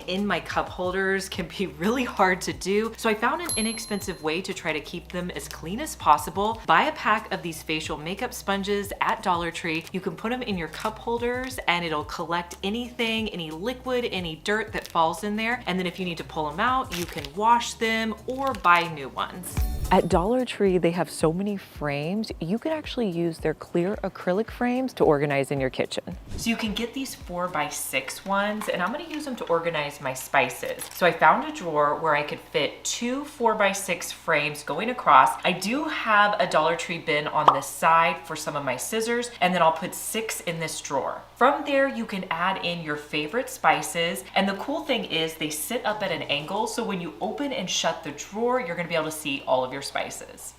in my cup holders can be really hard to do, so I found an inexpensive way to try to keep them as clean as possible. Buy a pack of these facial makeup sponges at Dollar Tree. You can put them in your cup holders and it'll collect anything, any liquid, any dirt that falls in there. And then if you need to pull them out, you can wash them or buy new ones. At Dollar Tree, they have so many frames. You can actually use their clear acrylic frames to organize in your kitchen. So you can get these 4x6 ones, and I'm gonna use them to organize my spices. So I found a drawer where I could fit 2 4x6 frames going across. I do have a Dollar Tree bin on this side for some of my scissors, and then I'll put 6 in this drawer. From there, you can add in your favorite spices, and the cool thing is they sit up at an angle, so when you open and shut the drawer, you're gonna be able to see all of your spices.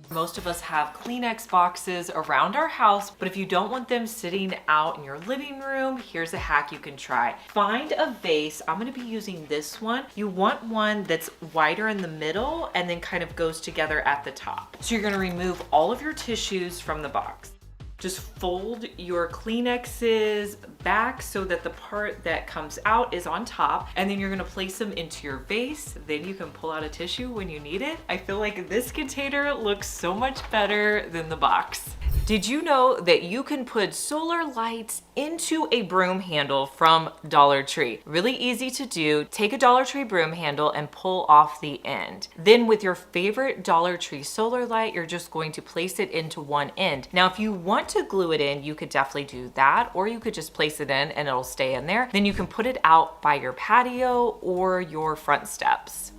Most of us have Kleenex boxes around our house, but if you don't want them sitting out in your living room, here's a hack you can try. Find a vase. I'm gonna be using this one. You want one that's wider in the middle and then kind of goes together at the top. So you're gonna remove all of your tissues from the box. Just fold your Kleenexes back so that the part that comes out is on top, and then you're gonna place them into your vase. Then you can pull out a tissue when you need it. I feel like this container looks so much better than the box. Did you know that you can put solar lights into a broom handle from Dollar Tree? Really easy to do. Take a Dollar Tree broom handle and pull off the end. Then with your favorite Dollar Tree solar light, you're just going to place it into one end. Now, if you want to glue it in, you could definitely do that, or you could just place it in and it'll stay in there. Then you can put it out by your patio or your front steps.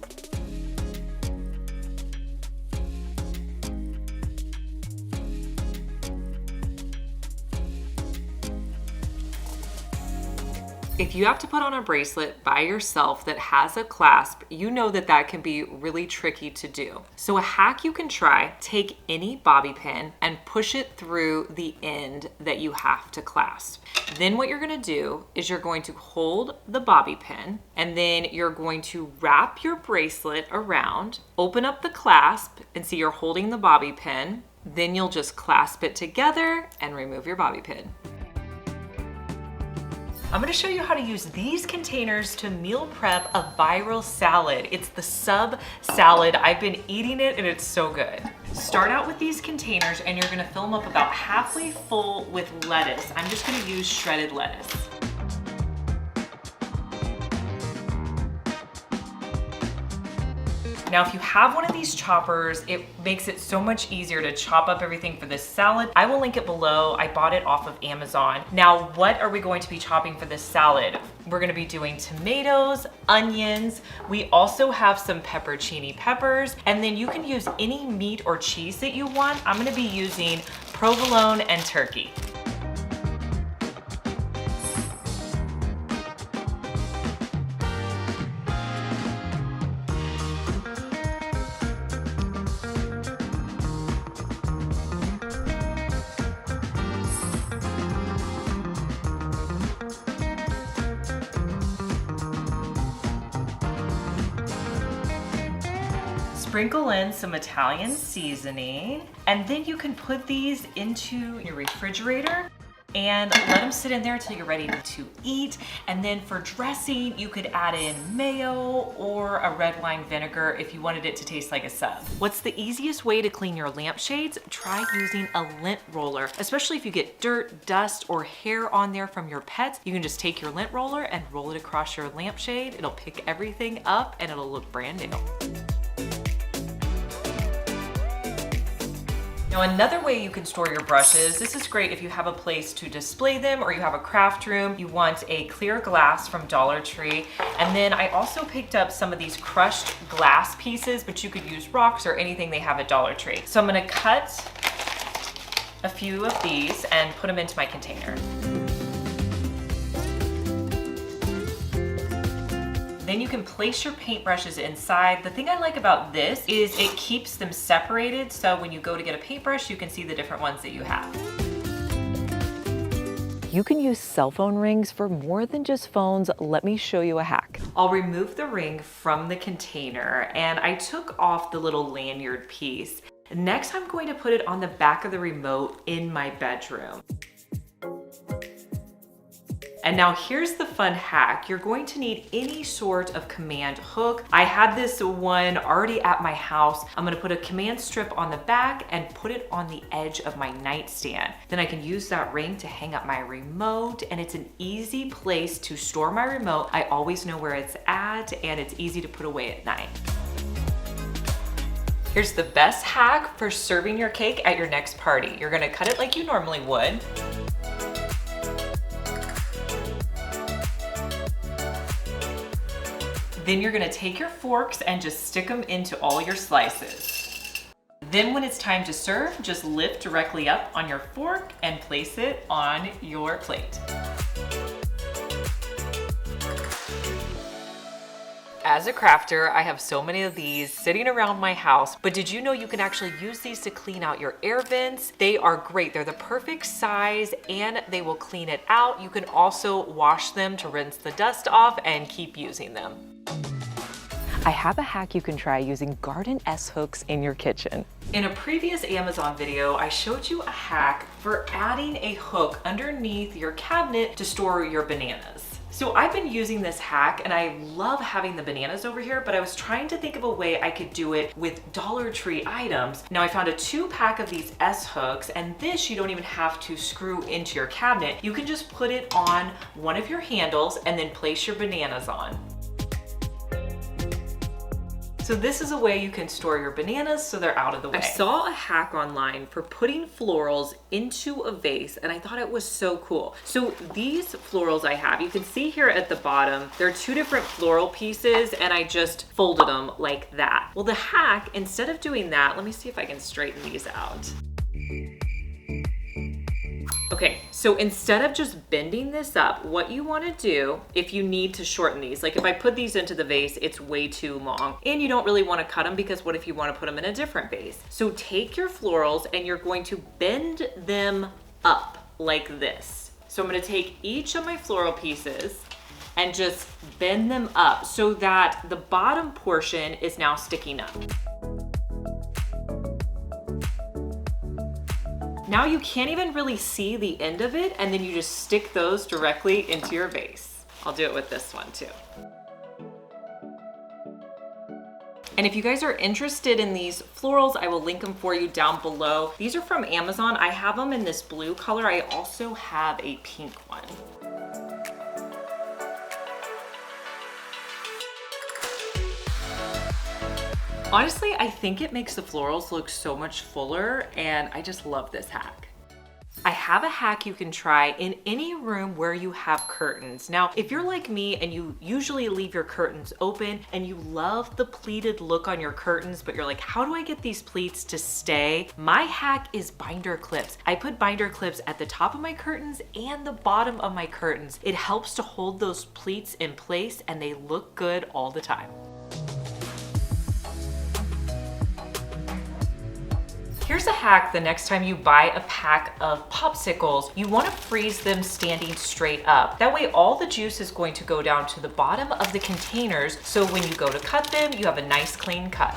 If you have to put on a bracelet by yourself that has a clasp, you know that that can be really tricky to do. So a hack you can try, take any bobby pin and push it through the end that you have to clasp. Then what you're gonna do is you're going to hold the bobby pin, and then you're going to wrap your bracelet around, open up the clasp, and see you're holding the bobby pin. Then you'll just clasp it together and remove your bobby pin. I'm gonna show you how to use these containers to meal prep a viral salad. It's the sub salad. I've been eating it and it's so good. Start out with these containers and you're gonna fill them up about halfway full with lettuce. I'm just gonna use shredded lettuce. Now, if you have one of these choppers, it makes it so much easier to chop up everything for this salad. I will link it below. I bought it off of Amazon. Now, what are we going to be chopping for this salad? We're gonna be doing tomatoes, onions. We also have some pepperoncini peppers, and then you can use any meat or cheese that you want. I'm gonna be using provolone and turkey. Sprinkle in some Italian seasoning, and then you can put these into your refrigerator and let them sit in there until you're ready to eat. And then for dressing, you could add in mayo or a red wine vinegar if you wanted it to taste like a sub. What's the easiest way to clean your lampshades? Try using a lint roller, especially if you get dirt, dust, or hair on there from your pets. You can just take your lint roller and roll it across your lampshade. It'll pick everything up and it'll look brand new. Now, another way you can store your brushes, this is great if you have a place to display them or you have a craft room. You want a clear glass from Dollar Tree. And then I also picked up some of these crushed glass pieces, but you could use rocks or anything they have at Dollar Tree. So I'm gonna cut a few of these and put them into my container. Then you can place your paintbrushes inside. The thing I like about this is it keeps them separated, so when you go to get a paintbrush, you can see the different ones that you have. You can use cell phone rings for more than just phones. Let me show you a hack. I'll remove the ring from the container, and I took off the little lanyard piece. Next, I'm going to put it on the back of the remote in my bedroom. And now here's the fun hack. You're going to need any sort of command hook. I had this one already at my house. I'm gonna put a command strip on the back and put it on the edge of my nightstand. Then I can use that ring to hang up my remote, and it's an easy place to store my remote. I always know where it's at, and it's easy to put away at night. Here's the best hack for serving your cake at your next party. You're gonna cut it like you normally would. Then you're gonna take your forks and just stick them into all your slices. Then when it's time to serve, just lift directly up on your fork and place it on your plate. As a crafter, I have so many of these sitting around my house, but did you know you can actually use these to clean out your air vents? They are great. They're the perfect size and they will clean it out. You can also wash them to rinse the dust off and keep using them. I have a hack you can try using garden S-hooks in your kitchen. In a previous Amazon video, I showed you a hack for adding a hook underneath your cabinet to store your bananas. So I've been using this hack and I love having the bananas over here, but I was trying to think of a way I could do it with Dollar Tree items. Now I found a 2-pack of these S-hooks, and this you don't even have to screw into your cabinet. You can just put it on one of your handles and then place your bananas on. So this is a way you can store your bananas so they're out of the way. I saw a hack online for putting florals into a vase, and I thought it was so cool. So these florals I have, you can see here at the bottom, there are 2 different floral pieces, and I just folded them like that. Well, the hack, instead of doing that, let me see if I can straighten these out. Okay, so instead of just bending this up, what you want to do, if you need to shorten these, like if I put these into the vase, it's way too long, and you don't really want to cut them because what if you want to put them in a different vase? So take your florals and you're going to bend them up like this. So I'm going to take each of my floral pieces and just bend them up so that the bottom portion is now sticking up. Now you can't even really see the end of it, and then you just stick those directly into your vase. I'll do it with this one too. And if you guys are interested in these florals, I will link them for you down below. These are from Amazon. I have them in this blue color. I also have a pink one. Honestly, I think it makes the florals look so much fuller, and I just love this hack. I have a hack you can try in any room where you have curtains. Now, if you're like me and you usually leave your curtains open and you love the pleated look on your curtains, but you're like, how do I get these pleats to stay? My hack is binder clips. I put binder clips at the top of my curtains and the bottom of my curtains. It helps to hold those pleats in place and they look good all the time. Here's a hack the next time you buy a pack of popsicles. You want to freeze them standing straight up. That way all the juice is going to go down to the bottom of the containers, so when you go to cut them, you have a nice clean cut.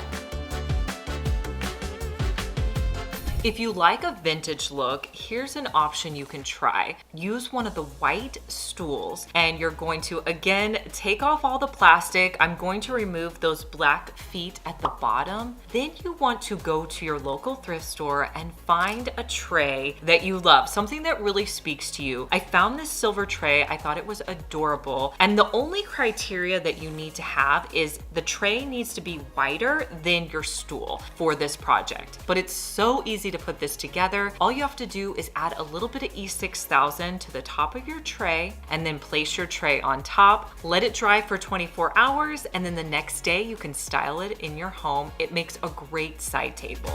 If you like a vintage look, here's an option you can try. Use one of the white stools and you're going to, again, take off all the plastic. I'm going to remove those black feet at the bottom. Then you want to go to your local thrift store and find a tray that you love, something that really speaks to you. I found this silver tray. I thought it was adorable. And the only criteria that you need to have is the tray needs to be wider than your stool for this project. But it's so easy to put this together. All you have to do is add a little bit of E6000 to the top of your tray and then place your tray on top. Let it dry for 24 hours and then the next day you can style it in your home. It makes a great side table.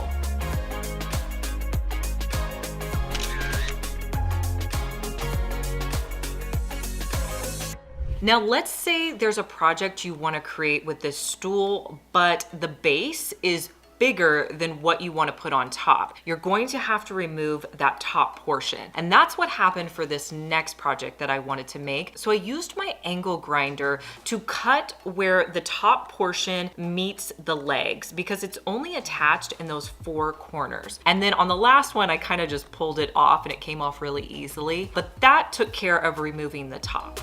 Now let's say there's a project you want to create with this stool, but the base is bigger than what you want to put on top. You're going to have to remove that top portion. And that's what happened for this next project that I wanted to make. So I used my angle grinder to cut where the top portion meets the legs because it's only attached in those 4 corners. And then on the last one, I kind of just pulled it off and it came off really easily, but that took care of removing the top.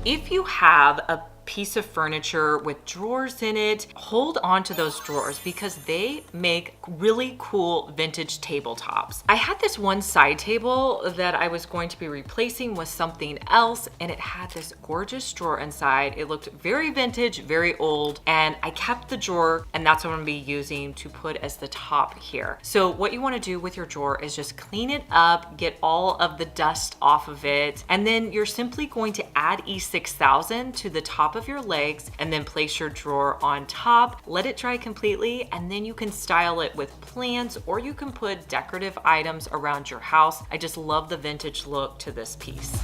If you have a piece of furniture with drawers in it, hold on to those drawers because they make really cool vintage tabletops. I had this one side table that I was going to be replacing with something else, and it had this gorgeous drawer inside. It looked very vintage, very old, and I kept the drawer, and that's what I'm gonna be using to put as the top here. So what you wanna do with your drawer is just clean it up, get all of the dust off of it, and then you're simply going to add E6000 to the top of your legs and then place your drawer on top, let it dry completely, and then you can style it with plants or you can put decorative items around your house. I just love the vintage look to this piece.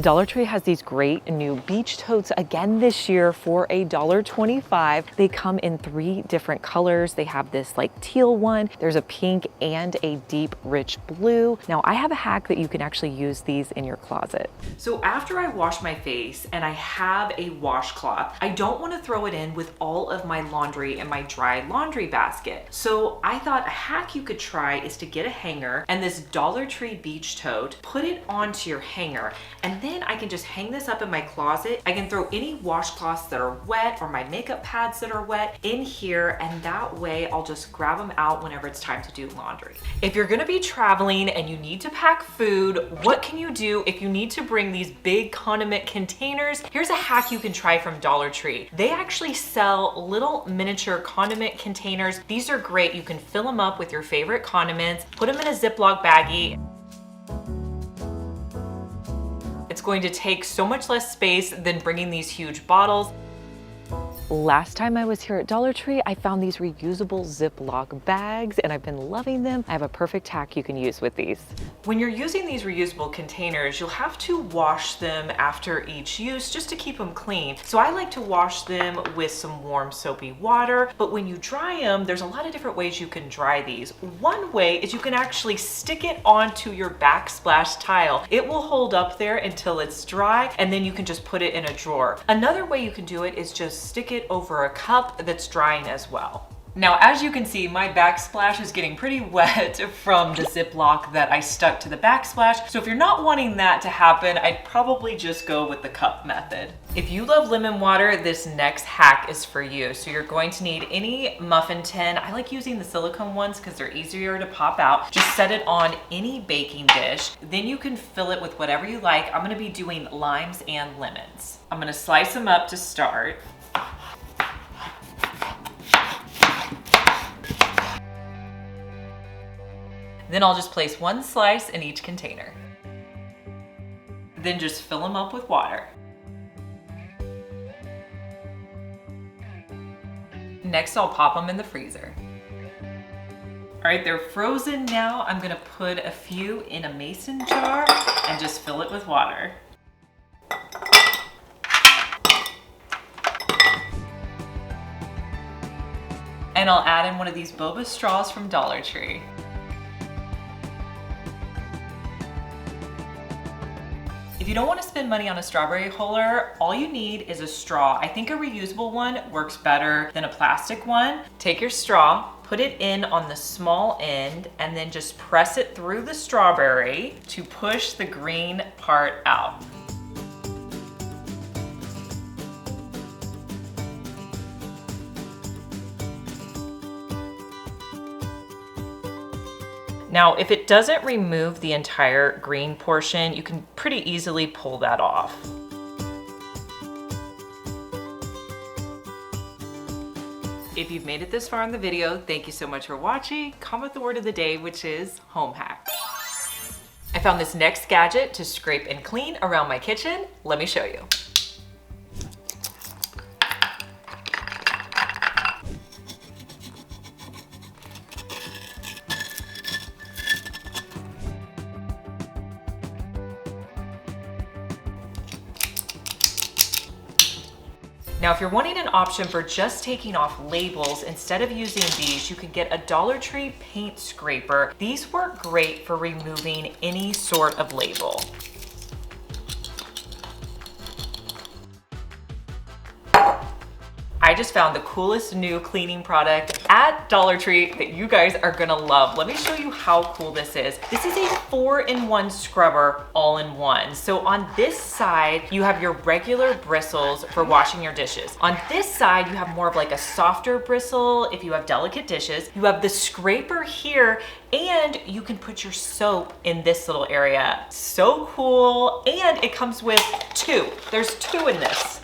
Dollar Tree has these great new beach totes again this year for $1.25. They come in 3 different colors. They have this like teal one, there's a pink and a deep rich blue. Now I have a hack that you can actually use these in your closet. So after I wash my face and I have a washcloth, I don't want to throw it in with all of my laundry in my dry laundry basket. So I thought a hack you could try is to get a hanger and this Dollar Tree beach tote, put it onto your hanger, and then I can just hang this up in my closet. I can throw any washcloths that are wet or my makeup pads that are wet in here, and that way I'll just grab them out whenever it's time to do laundry. If you're gonna be traveling and you need to pack food, what can you do if you need to bring these big condiment containers? Here's a hack you can try from Dollar Tree. They actually sell little miniature condiment containers. These are great. You can fill them up with your favorite condiments, put them in a Ziploc baggie. It's going to take so much less space than bringing these huge bottles. Last time I was here at Dollar Tree, I found these reusable Ziploc bags and I've been loving them. I have a perfect hack you can use with these. When you're using these reusable containers, you'll have to wash them after each use just to keep them clean. So I like to wash them with some warm soapy water, but when you dry them, there's a lot of different ways you can dry these. One way is you can actually stick it onto your backsplash tile. It will hold up there until it's dry and then you can just put it in a drawer. Another way you can do it is just stick it over a cup that's drying as well. Now, as you can see, my backsplash is getting pretty wet from the Ziploc that I stuck to the backsplash. So if you're not wanting that to happen, I'd probably just go with the cup method. If you love lemon water, this next hack is for you. So you're going to need any muffin tin. I like using the silicone ones because they're easier to pop out. Just set it on any baking dish. Then you can fill it with whatever you like. I'm gonna be doing limes and lemons. I'm gonna slice them up to start. Then I'll just place one slice in each container. Then just fill them up with water. Next, I'll pop them in the freezer. All right, they're frozen now. I'm gonna put a few in a mason jar and just fill it with water. And I'll add in one of these boba straws from Dollar Tree. If you don't want to spend money on a strawberry holder, all you need is a straw. I think a reusable one works better than a plastic one. Take your straw, put it in on the small end, and then just press it through the strawberry to push the green part out. Now, if it doesn't remove the entire green portion, you can pretty easily pull that off. If you've made it this far in the video, thank you so much for watching. Comment the word of the day, which is home hack. I found this next gadget to scrape and clean around my kitchen. Let me show you. Now, if you're wanting an option for just taking off labels, instead of using these, you can get a Dollar Tree paint scraper. These work great for removing any sort of label. I just found the coolest new cleaning product at Dollar Tree that you guys are gonna love. Let me show you how cool this is. This is a 4-in-1 scrubber all-in-one. So on this side, you have your regular bristles for washing your dishes. On this side, you have more of like a softer bristle if you have delicate dishes. You have the scraper here, and you can put your soap in this little area. So cool, and it comes with 2. There's 2 in this.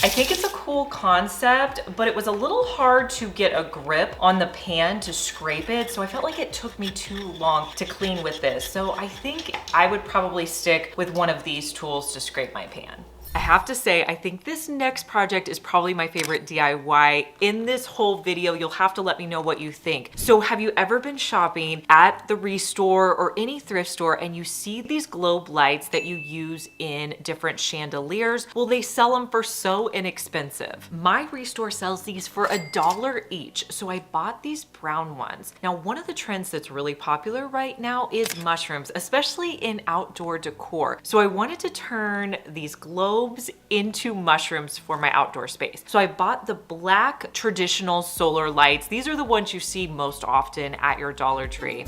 I think it's a cool concept, but it was a little hard to get a grip on the pan to scrape it, so I felt like it took me too long to clean with this. So I think I would probably stick with one of these tools to scrape my pan. I have to say, I think this next project is probably my favorite DIY in this whole video. You'll have to let me know what you think. So have you ever been shopping at the Restore or any thrift store and you see these globe lights that you use in different chandeliers? Well, they sell them for so inexpensive. My Restore sells these for $1 each. So I bought these brown ones. Now, one of the trends that's really popular right now is mushrooms, especially in outdoor decor. So I wanted to turn these globes into mushrooms for my outdoor space. So I bought the black traditional solar lights. These are the ones you see most often at your Dollar Tree.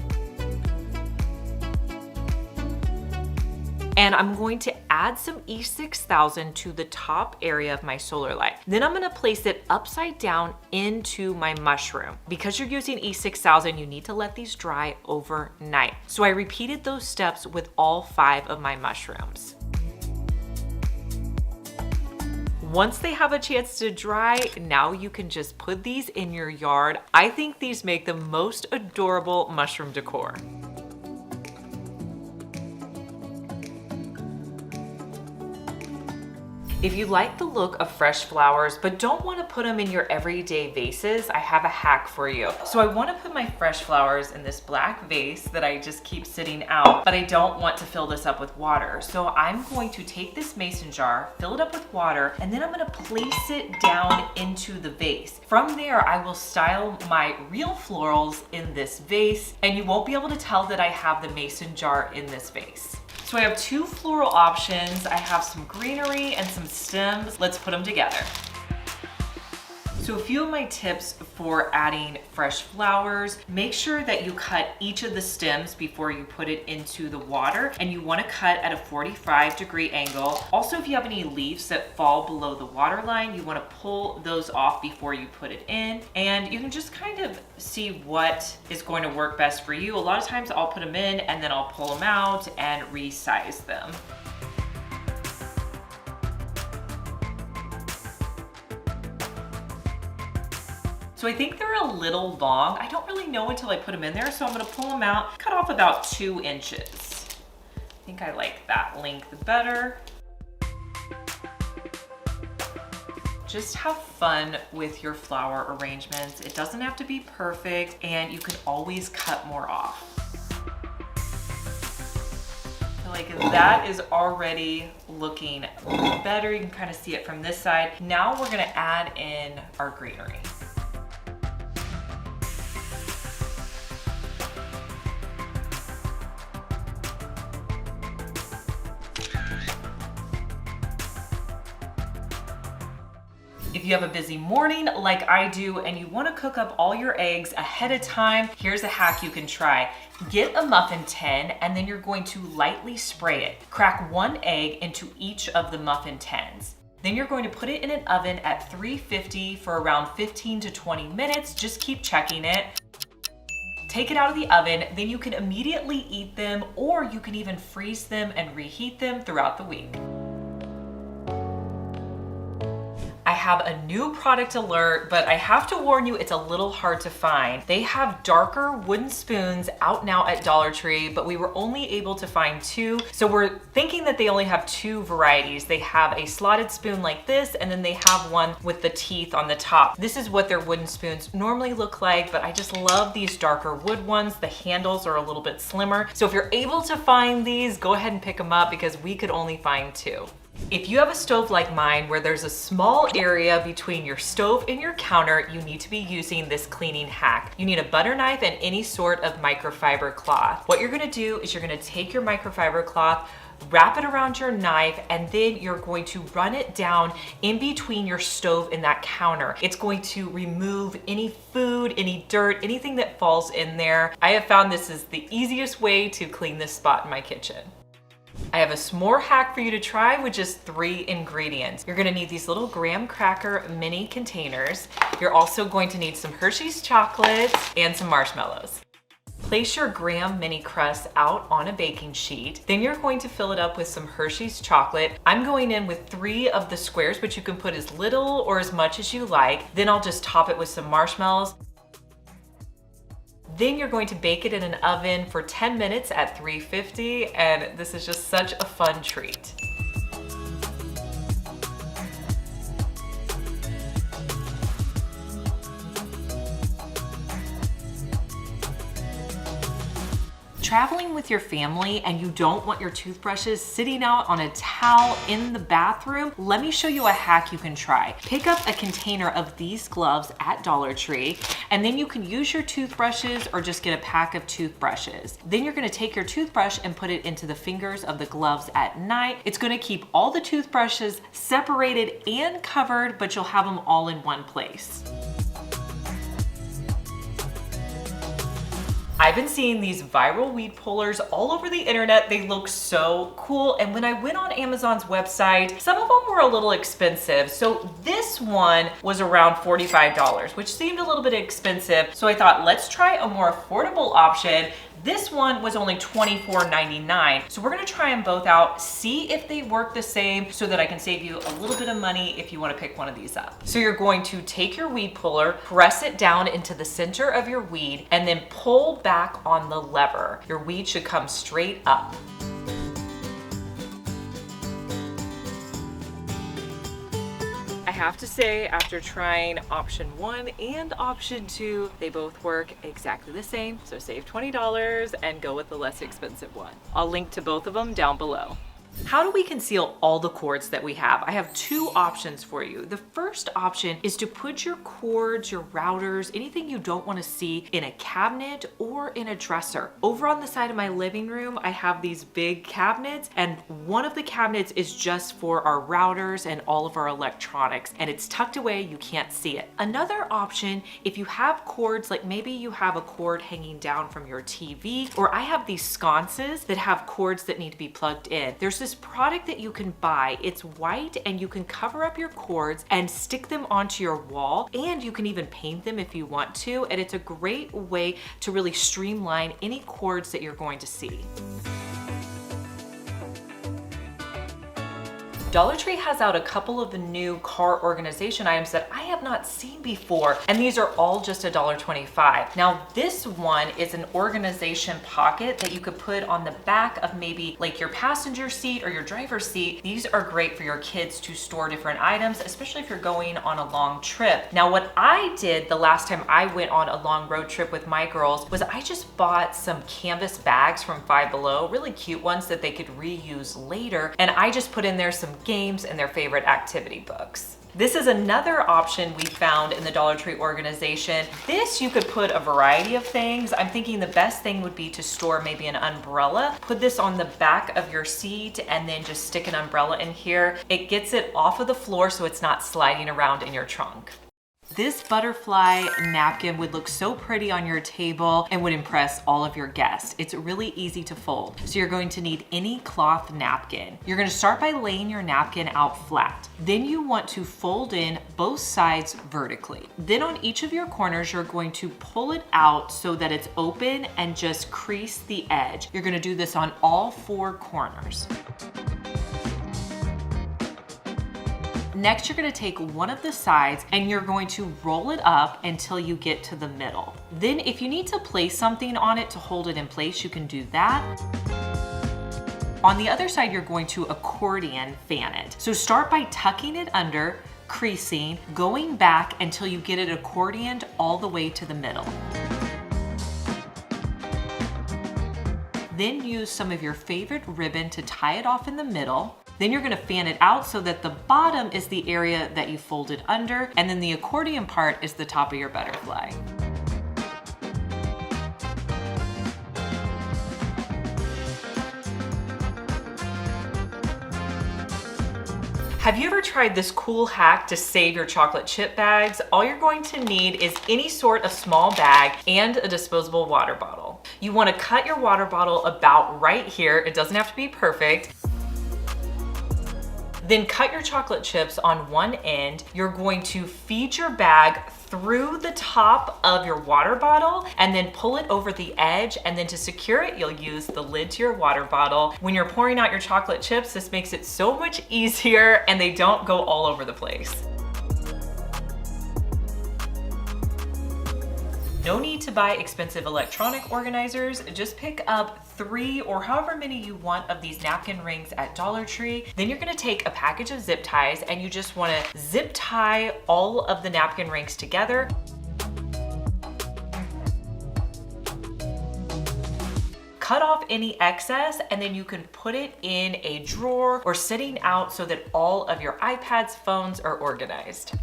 And I'm going to add some E6000 to the top area of my solar light. Then I'm gonna place it upside down into my mushroom. Because you're using E6000, you need to let these dry overnight. So I repeated those steps with all 5 of my mushrooms. Once they have a chance to dry, now you can just put these in your yard. I think these make the most adorable mushroom decor. If you like the look of fresh flowers but don't want to put them in your everyday vases, I have a hack for you. So I want to put my fresh flowers in this black vase that I just keep sitting out, but I don't want to fill this up with water. So I'm going to take this mason jar, fill it up with water, and then I'm going to place it down into the vase. From there, I will style my real florals in this vase, and you won't be able to tell that I have the mason jar in this vase. So I have 2 floral options. I have some greenery and some stems. Let's put them together. So a few of my tips for adding fresh flowers: make sure that you cut each of the stems before you put it into the water, and you want to cut at a 45-degree angle. Also, if you have any leaves that fall below the water line, you want to pull those off before you put it in, and you can just kind of see what is going to work best for you. A lot of times I'll put them in and then I'll pull them out and resize them. So I think they're a little long. I don't really know until I put them in there, so I'm gonna pull them out, cut off about 2 inches. I think I like that length better. Just have fun with your flower arrangements. It doesn't have to be perfect, and you can always cut more off. So like that is already looking better. You can kind of see it from this side. Now we're gonna add in our greenery. If you have a busy morning like I do and you want to cook up all your eggs ahead of time, here's a hack you can try. Get a muffin tin and then you're going to lightly spray it. Crack 1 egg into each of the muffin tins. Then you're going to put it in an oven at 350 for around 15 to 20 minutes. Just keep checking it. Take it out of the oven, then you can immediately eat them, or you can even freeze them and reheat them throughout the week. I have a new product alert, but I have to warn you, it's a little hard to find. They have darker wooden spoons out now at Dollar Tree, but we were only able to find 2. So we're thinking that they only have 2 varieties. They have a slotted spoon like this, and then they have one with the teeth on the top. This is what their wooden spoons normally look like, but I just love these darker wood ones. The handles are a little bit slimmer. So if you're able to find these, go ahead and pick them up because we could only find 2. If you have a stove like mine where there's a small area between your stove and your counter, you need to be using this cleaning hack. You need a butter knife and any sort of microfiber cloth. What you're gonna do is you're gonna take your microfiber cloth, wrap it around your knife, and then you're going to run it down in between your stove and that counter. It's going to remove any food, any dirt, anything that falls in there. I have found this is the easiest way to clean this spot in my kitchen. I have a s'more hack for you to try with just 3 ingredients. You're gonna need these little graham cracker mini containers. You're also going to need some Hershey's chocolates and some marshmallows. Place your graham mini crust out on a baking sheet. Then you're going to fill it up with some Hershey's chocolate. I'm going in with 3 of the squares, but you can put as little or as much as you like. Then I'll just top it with some marshmallows. Then you're going to bake it in an oven for 10 minutes at 350, and this is just such a fun treat. Traveling with your family and you don't want your toothbrushes sitting out on a towel in the bathroom, let me show you a hack you can try. Pick up a container of these gloves at Dollar Tree, and then you can use your toothbrushes or just get a pack of toothbrushes. Then you're gonna take your toothbrush and put it into the fingers of the gloves at night. It's gonna keep all the toothbrushes separated and covered, but you'll have them all in one place. I've been seeing these viral weed pullers all over the internet. They look so cool. And when I went on Amazon's website, some of them were a little expensive. So this one was around $45, which seemed a little bit expensive. So I thought, let's try a more affordable option. This one was only $24.99. So we're gonna try them both out, see if they work the same so that I can save you a little bit of money if you wanna pick one of these up. So you're going to take your weed puller, press it down into the center of your weed, and then pull back on the lever. Your weed should come straight up. I have to say, after trying option 1 and option 2, they both work exactly the same. So save $20 and go with the less expensive one. I'll link to both of them down below. How do we conceal all the cords that we have? I have 2 options for you. The first option is to put your cords, your routers, anything you don't want to see in a cabinet or in a dresser. Over on the side of my living room, I have these big cabinets, and one of the cabinets is just for our routers and all of our electronics, and it's tucked away, you can't see it. Another option, if you have cords, like maybe you have a cord hanging down from your TV, or I have these sconces that have cords that need to be plugged in. There's this product that you can buy. It's white and you can cover up your cords and stick them onto your wall, and you can even paint them if you want to, and it's a great way to really streamline any cords that you're going to see. Dollar Tree has out a couple of the new car organization items that I have not seen before, and these are all just $1.25. Now this one is an organization pocket that you could put on the back of maybe like your passenger seat or your driver's seat. These are great for your kids to store different items, especially if you're going on a long trip. Now what I did the last time I went on a long road trip with my girls was I just bought some canvas bags from Five Below, really cute ones that they could reuse later, and I just put in there some games and their favorite activity books. This is another option we found in the Dollar Tree organization. This you could put a variety of things. I'm thinking the best thing would be to store maybe an umbrella. Put this on the back of your seat and then just stick an umbrella in here. It gets it off of the floor so it's not sliding around in your trunk. This butterfly napkin would look so pretty on your table and would impress all of your guests. It's really easy to fold. So you're going to need any cloth napkin. You're going to start by laying your napkin out flat. Then you want to fold in both sides vertically. Then on each of your corners, you're going to pull it out so that it's open and just crease the edge. You're going to do this on all 4 corners. next you're gonna take one of the sides and you're going to roll it up until you get to the middle. Then if you need to place something on it to hold it in place, you can do that. On the other side, you're going to accordion fan it. So start by tucking it under, creasing, going back until you get it accordioned all the way to the middle. Then use some of your favorite ribbon to tie it off in the middle. Then you're gonna fan it out so that the bottom is the area that you folded under, and then the accordion part is the top of your butterfly. Have you ever tried this cool hack to save your chocolate chip bags? All you're going to need is any sort of small bag and a disposable water bottle. You want to cut your water bottle about right here. It doesn't have to be perfect. Then cut your chocolate chips on one end. You're going to feed your bag through the top of your water bottle and then pull it over the edge. And then to secure it, you'll use the lid to your water bottle. When you're pouring out your chocolate chips, this makes it so much easier and they don't go all over the place. No need to buy expensive electronic organizers. Just pick up 3 or however many you want of these napkin rings at Dollar Tree. Then you're gonna take a package of zip ties and you just wanna zip tie all of the napkin rings together. Cut off any excess and then you can put it in a drawer or sitting out so that all of your iPads, phones are organized.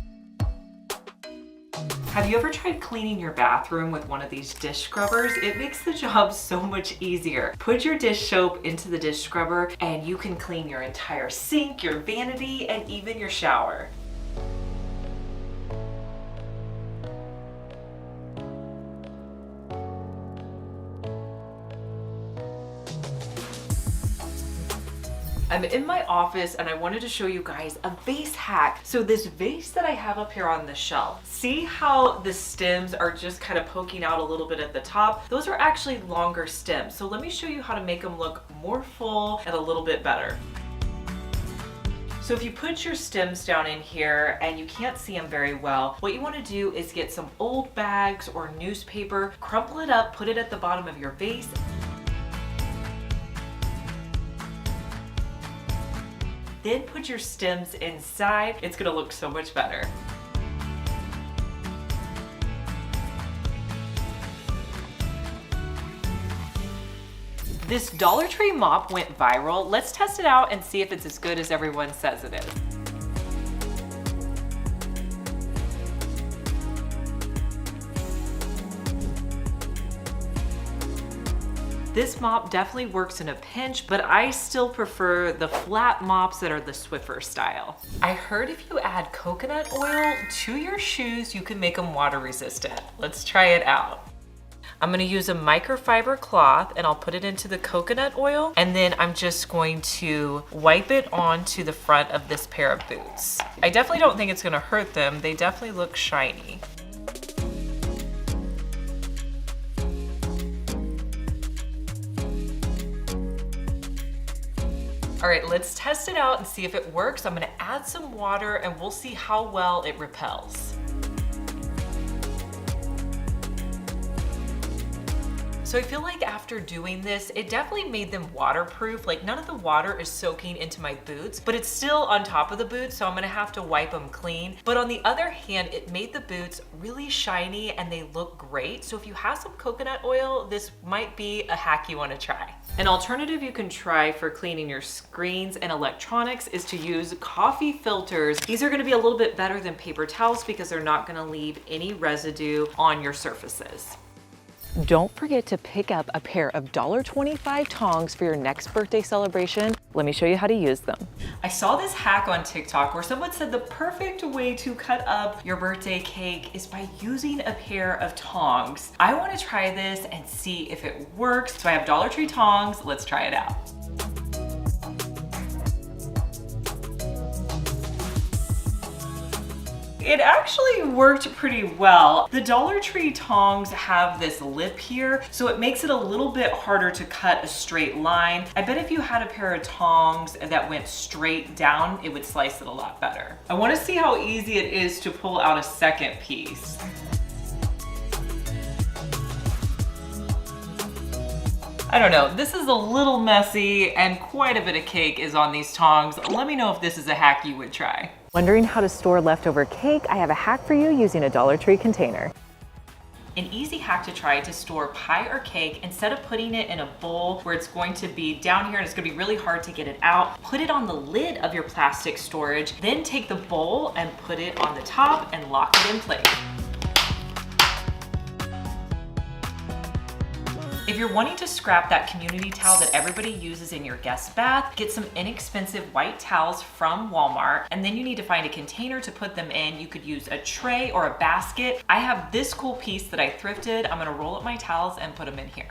Have you ever tried cleaning your bathroom with one of these dish scrubbers? It makes the job so much easier. Put your dish soap into the dish scrubber and you can clean your entire sink, your vanity, and even your shower. I'm in my office and I wanted to show you guys a vase hack. So this vase that I have up here on the shelf, see how the stems are just kind of poking out a little bit at the top? Those are actually longer stems. So let me show you how to make them look more full and a little bit better. So if you put your stems down in here and you can't see them very well, what you want to do is get some old bags or newspaper, crumple it up, put it at the bottom of your vase. Then put your stems inside. It's gonna look so much better. This Dollar Tree mop went viral. Let's test it out and see if it's as good as everyone says it is. This mop definitely works in a pinch, but I still prefer the flat mops that are the Swiffer style. I heard if you add coconut oil to your shoes, you can make them water resistant. Let's try it out. I'm gonna use a microfiber cloth and I'll put it into the coconut oil and then I'm just going to wipe it onto the front of this pair of boots. I definitely don't think it's gonna hurt them. They definitely look shiny. All right, let's test it out and see if it works. I'm gonna add some water and we'll see how well it repels. So I feel like after doing this, it definitely made them waterproof. Like none of the water is soaking into my boots, but it's still on top of the boots, so I'm gonna have to wipe them clean. But on the other hand, it made the boots really shiny and they look great. So if you have some coconut oil, this might be a hack you wanna try. An alternative you can try for cleaning your screens and electronics is to use coffee filters. These are gonna be a little bit better than paper towels because they're not gonna leave any residue on your surfaces. Don't forget to pick up a pair of $1.25 tongs for your next birthday celebration. Let me show you how to use them. I saw this hack on TikTok where someone said the perfect way to cut up your birthday cake is by using a pair of tongs. I want to try this and see if it works. So I have Dollar Tree tongs. Let's try it out. It actually worked pretty well. The Dollar Tree tongs have this lip here, so it makes it a little bit harder to cut a straight line. I bet if you had a pair of tongs that went straight down, it would slice it a lot better. I want to see how easy it is to pull out a second piece. I don't know, this is a little messy and quite a bit of cake is on these tongs. Let me know if this is a hack you would try. Wondering how to store leftover cake? I have a hack for you using a Dollar Tree container. An easy hack to try to store pie or cake, instead of putting it in a bowl where it's going to be down here and it's going to be really hard to get it out, put it on the lid of your plastic storage, then take the bowl and put it on the top and lock it in place. If you're wanting to scrap that community towel that everybody uses in your guest bath, get some inexpensive white towels from Walmart, and then you need to find a container to put them in. You could use a tray or a basket. I have this cool piece that I thrifted. I'm gonna roll up my towels and put them in here.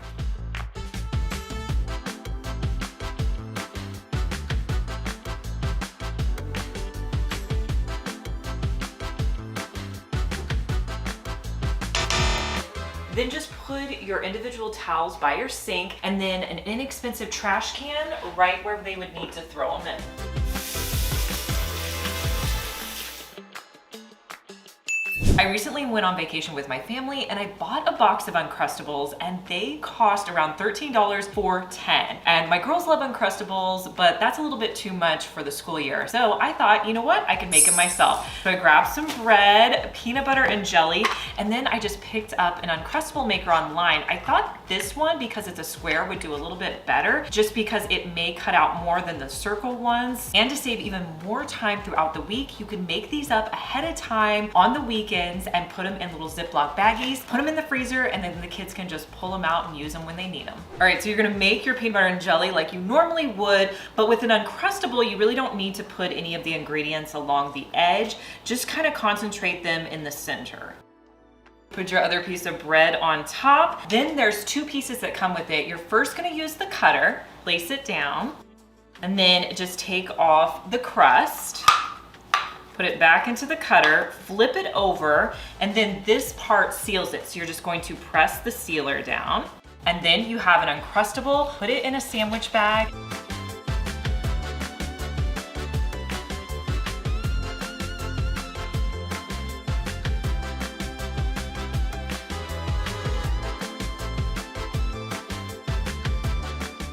Then just put your individual towels by your sink and then an inexpensive trash can right where they would need to throw them in. I recently went on vacation with my family and I bought a box of Uncrustables and they cost around $13 for 10. And my girls love Uncrustables, but that's a little bit too much for the school year. So I thought, you know what? I can make them myself. So I grabbed some bread, peanut butter and jelly, and then I just picked up an Uncrustable maker online. I thought this one, because it's a square, would do a little bit better just because it may cut out more than the circle ones. And to save even more time throughout the week, you can make these up ahead of time on the weekend and put them in little Ziploc baggies, put them in the freezer, and then the kids can just pull them out and use them when they need them. All right, so you're gonna make your peanut butter and jelly like you normally would, but with an Uncrustable, you really don't need to put any of the ingredients along the edge. Just kind of concentrate them in the center. Put your other piece of bread on top. Then there's two pieces that come with it. You're first gonna use the cutter, place it down, and then just take off the crust. Put it back into the cutter, flip it over, and then this part seals it. So you're just going to press the sealer down. And then you have an Uncrustable, put it in a sandwich bag.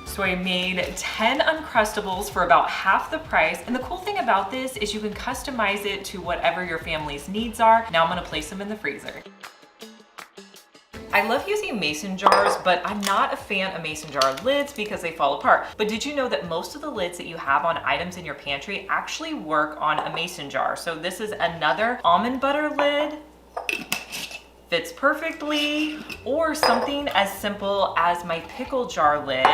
So I made 10 Uncrustables for about half the price. And the cool thing about this is you can customize it to whatever your family's needs are. Now I'm gonna place them in the freezer. I love using mason jars, but I'm not a fan of mason jar lids because they fall apart. But did you know that most of the lids that you have on items in your pantry actually work on a mason jar? So this is another almond butter lid. Fits perfectly. Or something as simple as my pickle jar lid.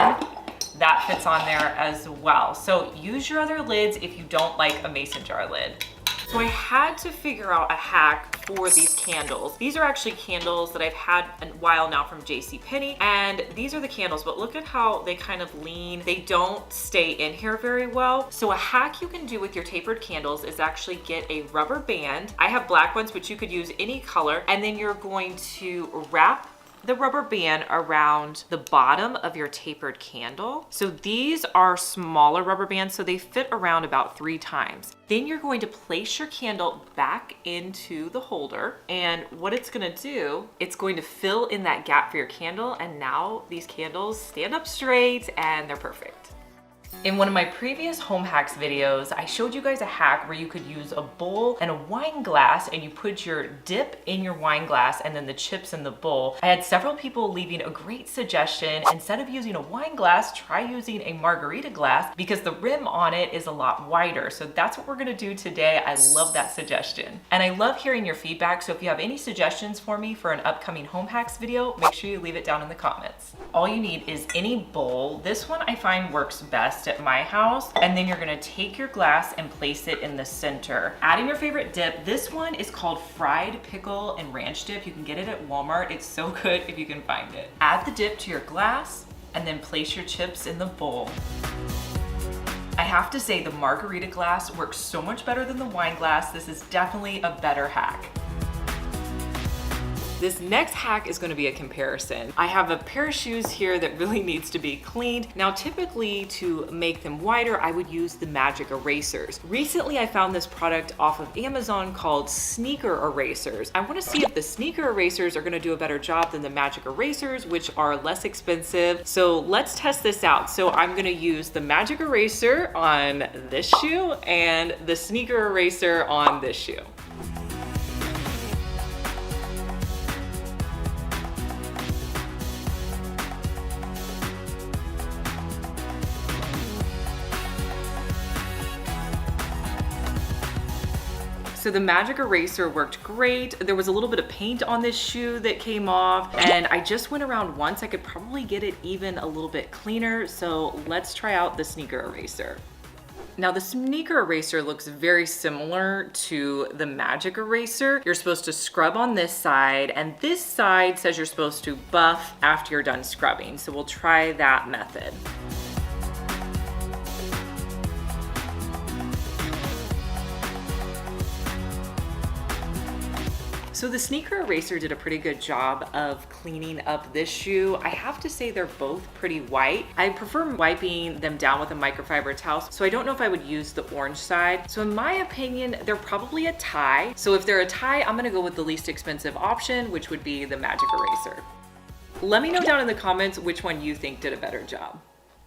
That fits on there as well. So use your other lids if you don't like a mason jar lid. So I had to figure out a hack for these candles. These are actually candles that I've had a while now from JCPenney, and these are the candles, but look at how they kind of lean. They don't stay in here very well. So a hack you can do with your tapered candles is actually get a rubber band. I have black ones, but you could use any color, and then you're going to wrap the rubber band around the bottom of your tapered candle. So these are smaller rubber bands, so they fit around about 3 times. Then you're going to place your candle back into the holder, and what it's gonna do, it's going to fill in that gap for your candle, and now these candles stand up straight and they're perfect. In one of my previous home hacks videos, I showed you guys a hack where you could use a bowl and a wine glass, and you put your dip in your wine glass and then the chips in the bowl. I had several people leaving a great suggestion. Instead of using a wine glass, try using a margarita glass because the rim on it is a lot wider. So that's what we're gonna do today. I love that suggestion. And I love hearing your feedback. So if you have any suggestions for me for an upcoming home hacks video, make sure you leave it down in the comments. All you need is any bowl. This one I find works best at my house. And then you're gonna take your glass and place it in the center. Add in your favorite dip. This one is called fried pickle and ranch dip. You can get it at Walmart. It's so good if you can find it. Add the dip to your glass and then place your chips in the bowl. I have to say the margarita glass works so much better than the wine glass. This is definitely a better hack. This next hack is going to be a comparison. I have a pair of shoes here that really needs to be cleaned. Now, typically to make them whiter, I would use the magic erasers. Recently, I found this product off of Amazon called sneaker erasers. I want to see if the sneaker erasers are going to do a better job than the magic erasers, which are less expensive. So let's test this out. So I'm going to use the magic eraser on this shoe and the sneaker eraser on this shoe. So the magic eraser worked great. There was a little bit of paint on this shoe that came off, and I just went around once. I could probably get it even a little bit cleaner. So let's try out the sneaker eraser. Now the sneaker eraser looks very similar to the magic eraser. You're supposed to scrub on this side, and this side says you're supposed to buff after you're done scrubbing. So we'll try that method. So the sneaker eraser did a pretty good job of cleaning up this shoe. I have to say they're both pretty white. I prefer wiping them down with a microfiber towel, so I don't know if I would use the orange side. So in my opinion, they're probably a tie. So if they're a tie, I'm gonna go with the least expensive option, which would be the magic eraser. Let me know down in the comments which one you think did a better job.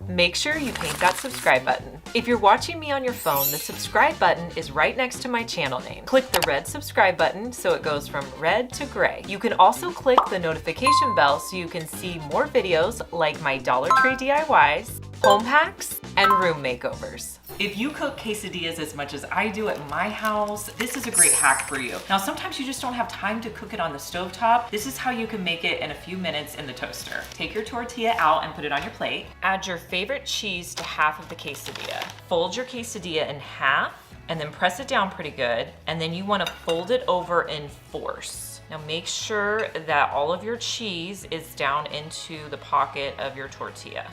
Make sure you paint that subscribe button. If you're watching me on your phone, the subscribe button is right next to my channel name. Click the red subscribe button so it goes from red to gray. You can also click the notification bell so you can see more videos like my Dollar Tree DIYs, home hacks, and room makeovers. If you cook quesadillas as much as I do at my house, this is a great hack for you. Now, sometimes you just don't have time to cook it on the stovetop. This is how you can make it in a few minutes in the toaster. Take your tortilla out and put it on your plate. Add your favorite cheese to half of the quesadilla. Fold your quesadilla in half and then press it down pretty good. And then you want to fold it over in force. Now make sure that all of your cheese is down into the pocket of your tortilla.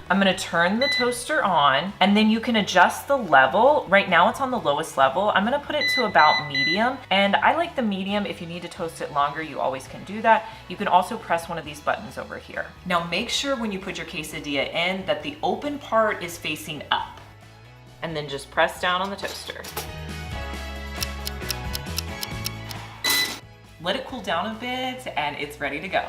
I'm gonna turn the toaster on, and then you can adjust the level. Right now it's on the lowest level. I'm gonna put it to about medium, and I like the medium. If you need to toast it longer, you always can do that. You can also press one of these buttons over here. Now make sure when you put your quesadilla in that the open part is facing up, and then just press down on the toaster. Let it cool down a bit, and it's ready to go.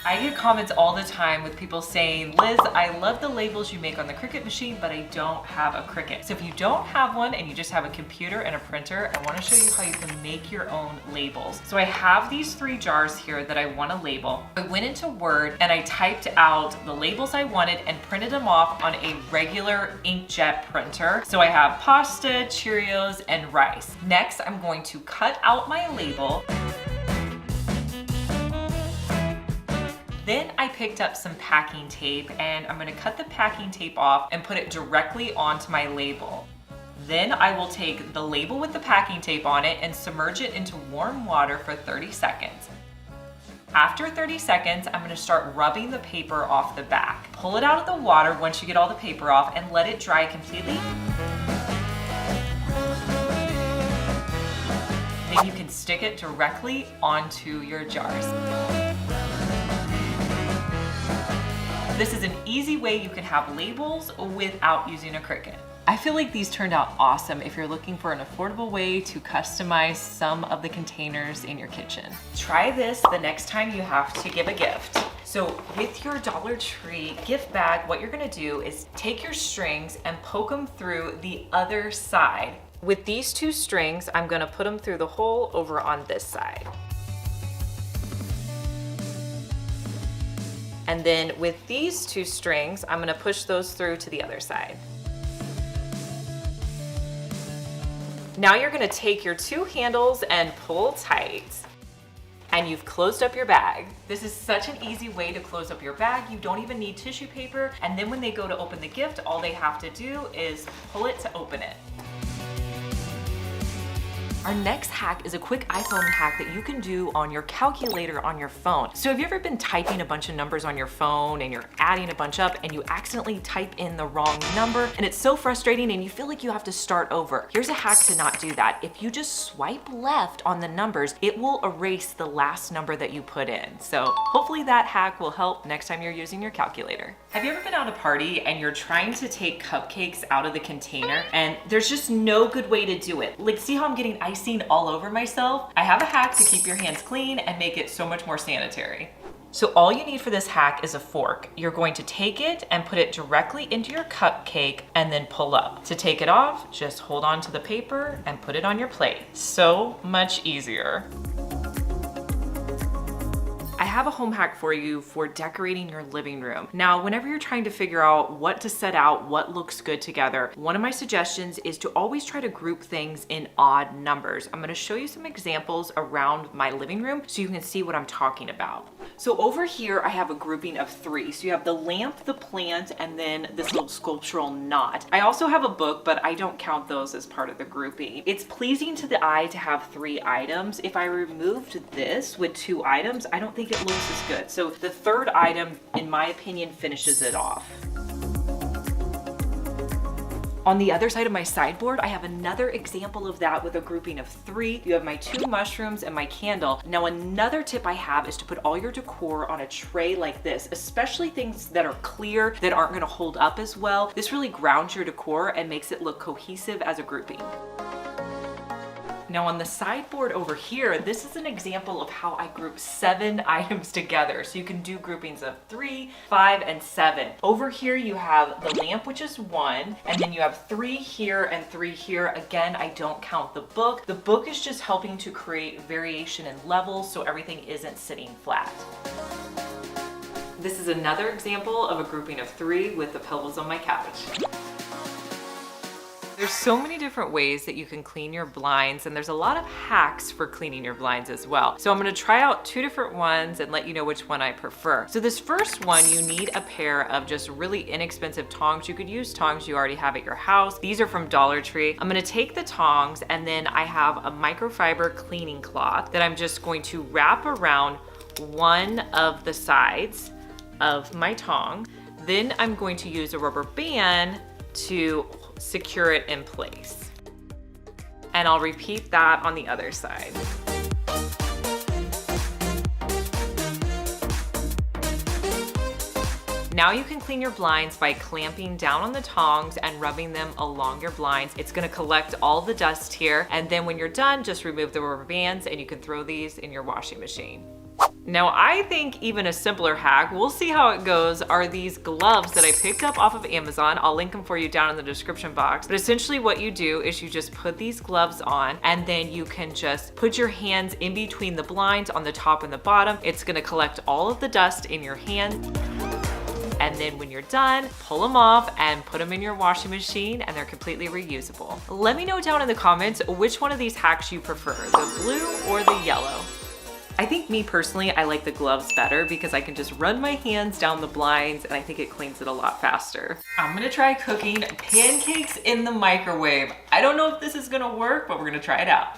I get comments all the time with people saying, Liz, I love the labels you make on the Cricut machine, but I don't have a Cricut. So if you don't have one and you just have a computer and a printer, I wanna show you how you can make your own labels. So I have these 3 jars here that I wanna label. I went into Word and I typed out the labels I wanted and printed them off on a regular inkjet printer. So I have pasta, Cheerios, and rice. Next, I'm going to cut out my label. Then I picked up some packing tape, and I'm gonna cut the packing tape off and put it directly onto my label. Then I will take the label with the packing tape on it and submerge it into warm water for 30 seconds. After 30 seconds, I'm gonna start rubbing the paper off the back. Pull it out of the water once you get all the paper off and let it dry completely. Then you can stick it directly onto your jars. This is an easy way you can have labels without using a Cricut. I feel like these turned out awesome if you're looking for an affordable way to customize some of the containers in your kitchen. Try this the next time you have to give a gift. So with your Dollar Tree gift bag, what you're gonna do is take your strings and poke them through the other side. With these 2 strings, I'm gonna put them through the hole over on this side. And then with these 2 strings, I'm gonna push those through to the other side. Now you're gonna take your 2 handles and pull tight. And you've closed up your bag. This is such an easy way to close up your bag. You don't even need tissue paper. And then when they go to open the gift, all they have to do is pull it to open it. Our next hack is a quick iPhone hack that you can do on your calculator on your phone. So have you ever been typing a bunch of numbers on your phone and you're adding a bunch up and you accidentally type in the wrong number and it's so frustrating and you feel like you have to start over? Here's a hack to not do that. If you just swipe left on the numbers, it will erase the last number that you put in. So hopefully that hack will help next time you're using your calculator. Have you ever been at a party and you're trying to take cupcakes out of the container and there's just no good way to do it? Like, see how I'm getting icing all over myself? I have a hack to keep your hands clean and make it so much more sanitary. So all you need for this hack is a fork. You're going to take it and put it directly into your cupcake and then pull up. To take it off, just hold on to the paper and put it on your plate. So much easier. I have a home hack for you for decorating your living room. Now, whenever you're trying to figure out what to set out, what looks good together, one of my suggestions is to always try to group things in odd numbers. I'm gonna show you some examples around my living room so you can see what I'm talking about. So over here, I have a grouping of 3. So you have the lamp, the plant, and then this little sculptural knot. I also have a book, but I don't count those as part of the grouping. It's pleasing to the eye to have 3 items. If I removed this with 2 items, I don't think it looks as good. So the 3rd item, in my opinion, finishes it off. On the other side of my sideboard, I have another example of that with a grouping of 3. You have my 2 mushrooms and my candle. Now, another tip I have is to put all your decor on a tray like this, especially things that are clear, that aren't gonna hold up as well. This really grounds your decor and makes it look cohesive as a grouping. Now on the sideboard over here, this is an example of how I group 7 items together. So you can do groupings of 3, 5, and 7. Over here you have the lamp, which is 1, and then you have 3 here and 3 here. Again, I don't count the book. The book is just helping to create variation in levels so everything isn't sitting flat. This is another example of a grouping of 3 with the pillows on my couch. There's so many different ways that you can clean your blinds, and there's a lot of hacks for cleaning your blinds as well. So I'm gonna try out 2 different ones and let you know which one I prefer. So this first one, you need a pair of just really inexpensive tongs. You could use tongs you already have at your house. These are from Dollar Tree. I'm gonna take the tongs and then I have a microfiber cleaning cloth that I'm just going to wrap around one of the sides of my tong. Then I'm going to use a rubber band to secure it in place. And I'll repeat that on the other side. Now you can clean your blinds by clamping down on the tongs and rubbing them along your blinds. It's gonna collect all the dust here. And then when you're done, just remove the rubber bands and you can throw these in your washing machine. Now, I think even a simpler hack, we'll see how it goes, are these gloves that I picked up off of Amazon. I'll link them for you down in the description box. But essentially what you do is you just put these gloves on and then you can just put your hands in between the blinds on the top and the bottom. It's gonna collect all of the dust in your hand. And then when you're done, pull them off and put them in your washing machine and they're completely reusable. Let me know down in the comments which one of these hacks you prefer, the blue or the yellow. I think me personally, I like the gloves better because I can just run my hands down the blinds and I think it cleans it a lot faster. I'm gonna try cooking pancakes in the microwave. I don't know if this is gonna work, but we're gonna try it out.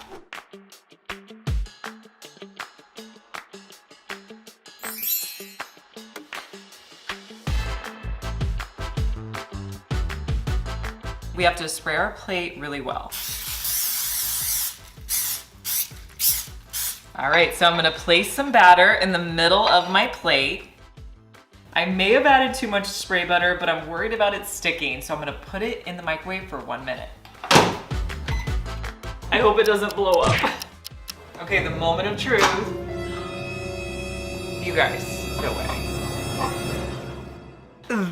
We have to spray our plate really well. All right, so I'm gonna place some batter in the middle of my plate. I may have added too much spray butter, but I'm worried about it sticking, so I'm gonna put it in the microwave for 1 minute. I hope it doesn't blow up. Okay, the moment of truth. You guys, no way.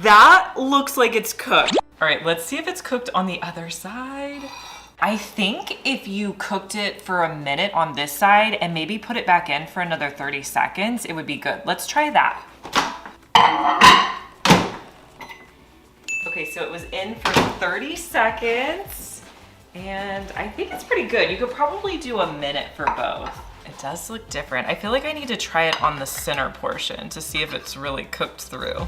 That looks like it's cooked. All right, let's see if it's cooked on the other side. I think if you cooked it for a minute on this side and maybe put it back in for another 30 seconds, it would be good. Let's try that. Okay, so it was in for 30 seconds and I think it's pretty good. You could probably do a minute for both. It does look different. I feel like I need to try it on the center portion to see if it's really cooked through.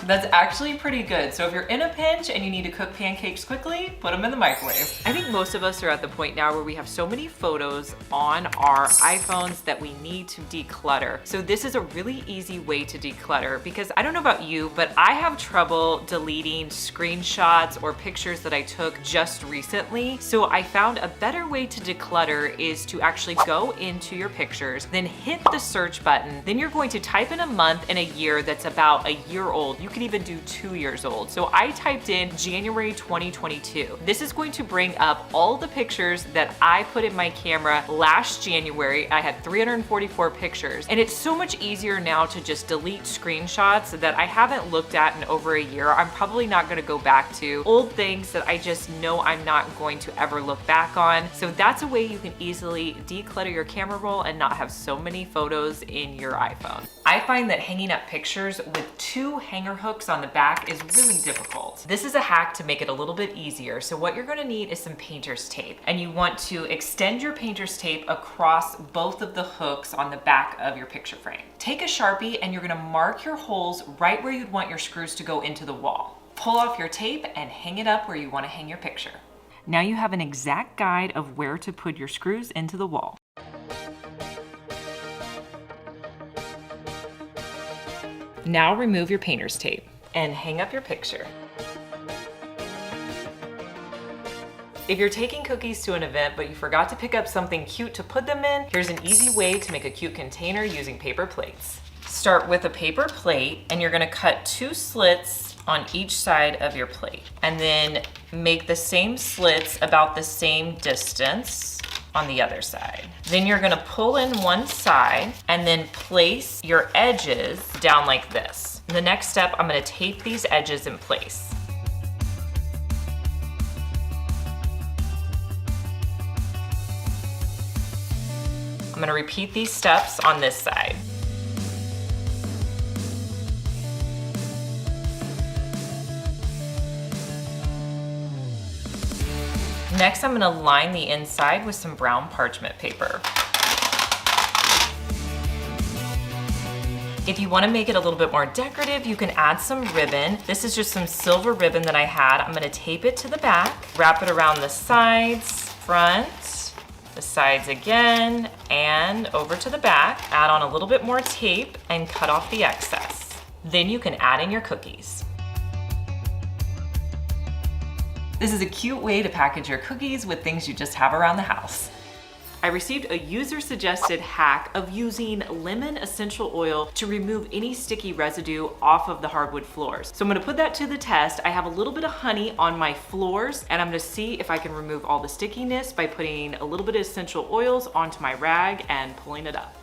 That's actually pretty good. So if you're in a pinch and you need to cook pancakes quickly, put them in the microwave. I think most of us are at the point now where we have so many photos on our iPhones that we need to declutter. So this is a really easy way to declutter because I don't know about you, but I have trouble deleting screenshots or pictures that I took just recently. So I found a better way to declutter is to actually go into your pictures, then hit the search button. Then you're going to type in a month and a year that's about a year old. You could even do 2 years old. So I typed in January 2022. This is going to bring up all the pictures that I put in my camera last January. I had 344 pictures. And it's so much easier now to just delete screenshots that I haven't looked at in over a year. I'm probably not gonna go back to old things that I just know I'm not going to ever look back on. So that's a way you can easily declutter your camera roll and not have so many photos in your iPhone. I find that hanging up pictures with 2 hanger hooks on the back is really difficult. This is a hack to make it a little bit easier. So what you're gonna need is some painter's tape, and you want to extend your painter's tape across both of the hooks on the back of your picture frame. Take a Sharpie and you're gonna mark your holes right where you'd want your screws to go into the wall. Pull off your tape and hang it up where you wanna hang your picture. Now you have an exact guide of where to put your screws into the wall. Now remove your painter's tape and hang up your picture. If you're taking cookies to an event but you forgot to pick up something cute to put them in, here's an easy way to make a cute container using paper plates. Start with a paper plate and you're gonna cut 2 slits on each side of your plate. And then make the same slits about the same distance on the other side. Then you're gonna pull in one side and then place your edges down like this. The next step, I'm gonna tape these edges in place. I'm gonna repeat these steps on this side. Next, I'm gonna line the inside with some brown parchment paper. If you wanna make it a little bit more decorative, you can add some ribbon. This is just some silver ribbon that I had. I'm gonna tape it to the back, wrap it around the sides, front, the sides again, and over to the back. Add on a little bit more tape and cut off the excess. Then you can add in your cookies. This is a cute way to package your cookies with things you just have around the house. I received a user-suggested hack of using lemon essential oil to remove any sticky residue off of the hardwood floors. So I'm gonna put that to the test. I have a little bit of honey on my floors, and I'm gonna see if I can remove all the stickiness by putting a little bit of essential oils onto my rag and pulling it up.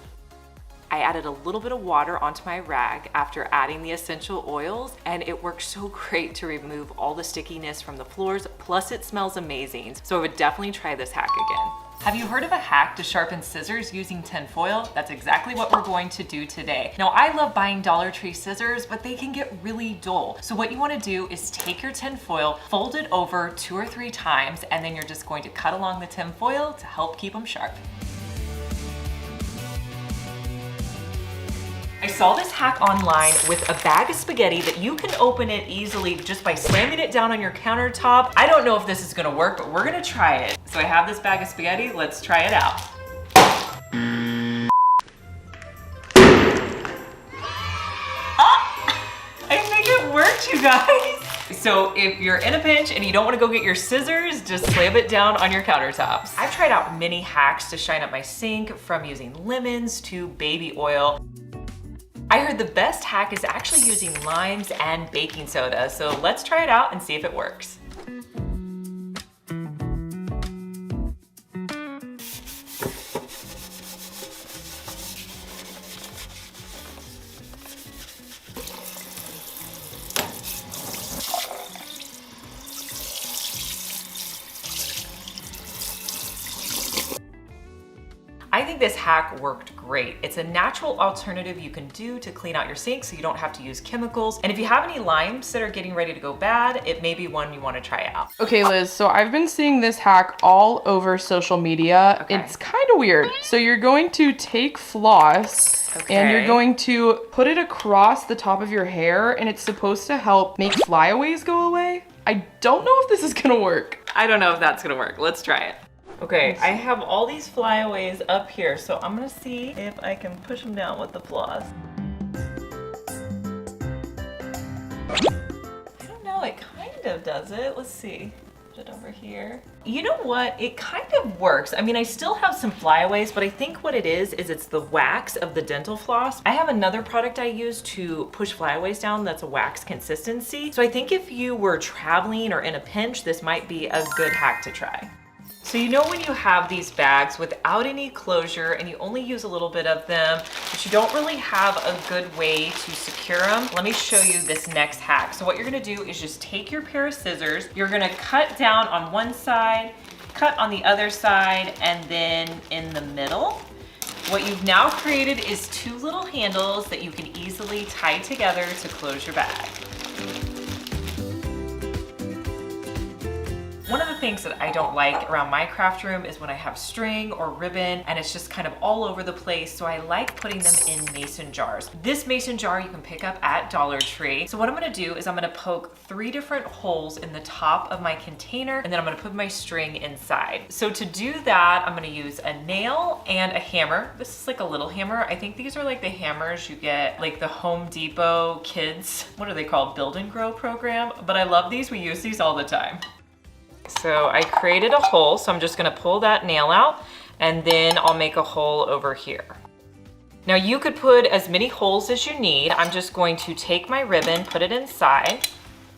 I added a little bit of water onto my rag after adding the essential oils, and it works so great to remove all the stickiness from the floors, plus it smells amazing. So I would definitely try this hack again. Have you heard of a hack to sharpen scissors using tin foil? That's exactly what we're going to do today. Now, I love buying Dollar Tree scissors, but they can get really dull. So what you wanna do is take your tin foil, fold it over 2 or 3 times, and then you're just going to cut along the tin foil to help keep them sharp. I saw this hack online with a bag of spaghetti that you can open it easily just by slamming it down on your countertop. I don't know if this is gonna work, but we're gonna try it. So I have this bag of spaghetti, let's try it out. Ah! I think it worked, you guys. So if you're in a pinch and you don't wanna go get your scissors, just slam it down on your countertops. I've tried out many hacks to shine up my sink, from using lemons to baby oil. I heard the best hack is actually using limes and baking soda, so let's try it out and see if it works. I think this hack worked great. It's a natural alternative you can do to clean out your sink so you don't have to use chemicals. And if you have any limes that are getting ready to go bad, it may be one you want to try out. Okay, Liz, so I've been seeing this hack all over social media. Okay. It's kind of weird. So you're going to take floss And you're Okay. going to put it across the top of your hair, and it's supposed to help make flyaways go away. I don't know if this is gonna work. I don't know if that's gonna work. Let's try it. Okay, I have all these flyaways up here, so I'm gonna see if I can push them down with the floss. I don't know, it kind of does it. Let's see. Put it over here. You know what? It kind of works. I mean, I still have some flyaways, but I think what it is it's the wax of the dental floss. I have another product I use to push flyaways down that's a wax consistency. So I think if you were traveling or in a pinch, this might be a good hack to try. So you know when you have these bags without any closure and you only use a little bit of them, but you don't really have a good way to secure them? Let me show you this next hack. So what you're gonna do is just take your pair of scissors, you're gonna cut down on one side, cut on the other side, and then in the middle. What you've now created is two little handles that you can easily tie together to close your bag. One of the things that I don't like around my craft room is when I have string or ribbon and it's just kind of all over the place, so I like putting them in mason jars. This mason jar you can pick up at Dollar Tree. So what I'm gonna do is I'm gonna poke 3 different holes in the top of my container, and then I'm gonna put my string inside. So to do that, I'm gonna use a nail and a hammer. This is like a little hammer. I think these are like the hammers you get like the Home Depot kids, what are they called? Build and Grow program. But I love these, we use these all the time. So I created a hole, so I'm just gonna pull that nail out and then I'll make a hole over here. Now you could put as many holes as you need. I'm just going to take my ribbon, put it inside,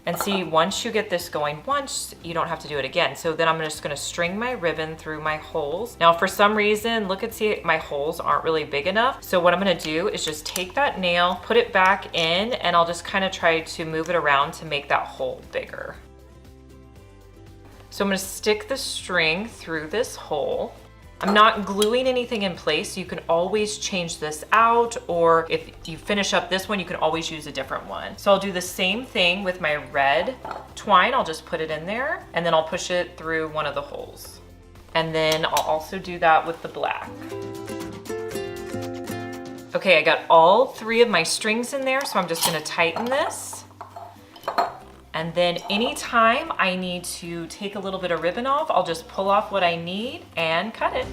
and see, once you get this going once, you don't have to do it again. So then I'm just gonna string my ribbon through my holes. Now for some reason, look and see, my holes aren't really big enough. So what I'm gonna do is just take that nail, put it back in, and I'll just kind of try to move it around to make that hole bigger. So I'm gonna stick the string through this hole. I'm not gluing anything in place. You can always change this out, or if you finish up this one, you can always use a different one. So I'll do the same thing with my red twine. I'll just put it in there and then I'll push it through one of the holes. And then I'll also do that with the black. Okay, I got all 3 of my strings in there, so I'm just gonna tighten this. And then anytime I need to take a little bit of ribbon off, I'll just pull off what I need and cut it.